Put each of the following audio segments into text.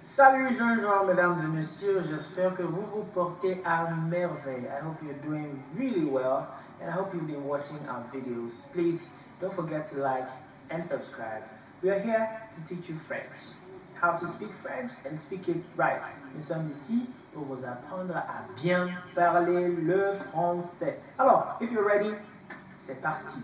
Salut Jean-Jean, mesdames et messieurs, j'espère que vous vous portez à merveille. I hope you're doing really well and I hope you've been watching our videos. Please don't forget to like and subscribe. We are here to teach you French, how to speak French and speak it right. Nous sommes ici pour vous apprendre à bien parler le français. Alors, if you're ready, c'est parti.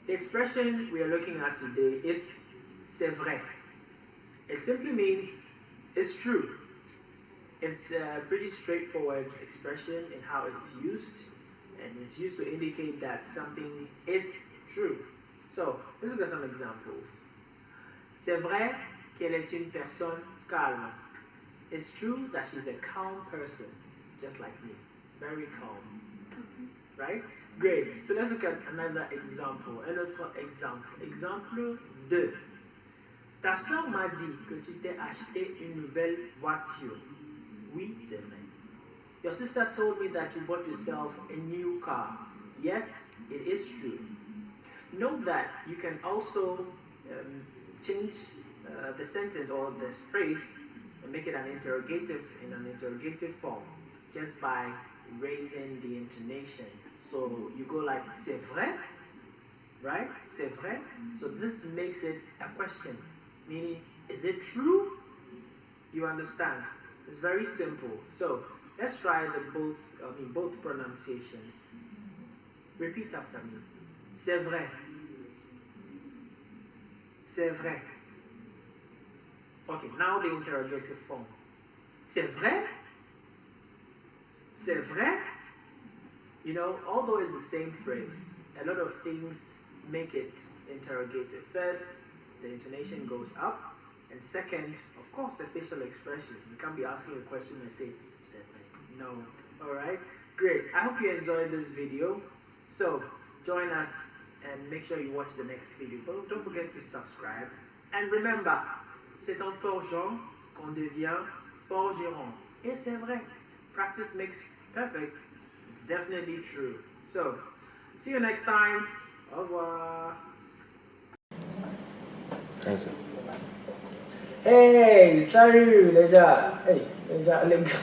The expression we are looking at today is c'est vrai. It simply means it's true. It's a pretty straightforward expression in how it's used, and it's used to indicate that something is true. So, let's look at some examples. C'est vrai qu'elle est une personne calme. It's true that she's a calm person, just like me. Very calm. Right? Great. So let's look at another example. Un autre exemple. Exemple 2. Ta soeur m'a dit que tu t'es acheté une nouvelle voiture. Oui, c'est vrai. Your sister told me that you bought yourself a new car. Yes, it is true. Note that you can also change the sentence or this phrase and make it an interrogative in an interrogative form just by raising the intonation. So you go like c'est vrai, right? C'est vrai. So this makes it a question, meaning is it true? You understand? It's very simple. So let's try both pronunciations. Repeat after me. C'est vrai. C'est vrai. Okay, now the interrogative form. C'est vrai? C'est vrai? You know, although it's the same phrase, a lot of things make it interrogative. First, the intonation goes up, and second, of course, the facial expression. You can't be asking a question and say, c'est vrai. No. Alright? Great. I hope you enjoyed this video. So, join us and make sure you watch the next video. But don't forget to subscribe. And remember, c'est en forgeant qu'on devient forgeron. Et c'est vrai. Practice makes perfect. It's definitely true. So, see you next time. Au revoir. Hey, salut les gars. Hey, les gars, les gars.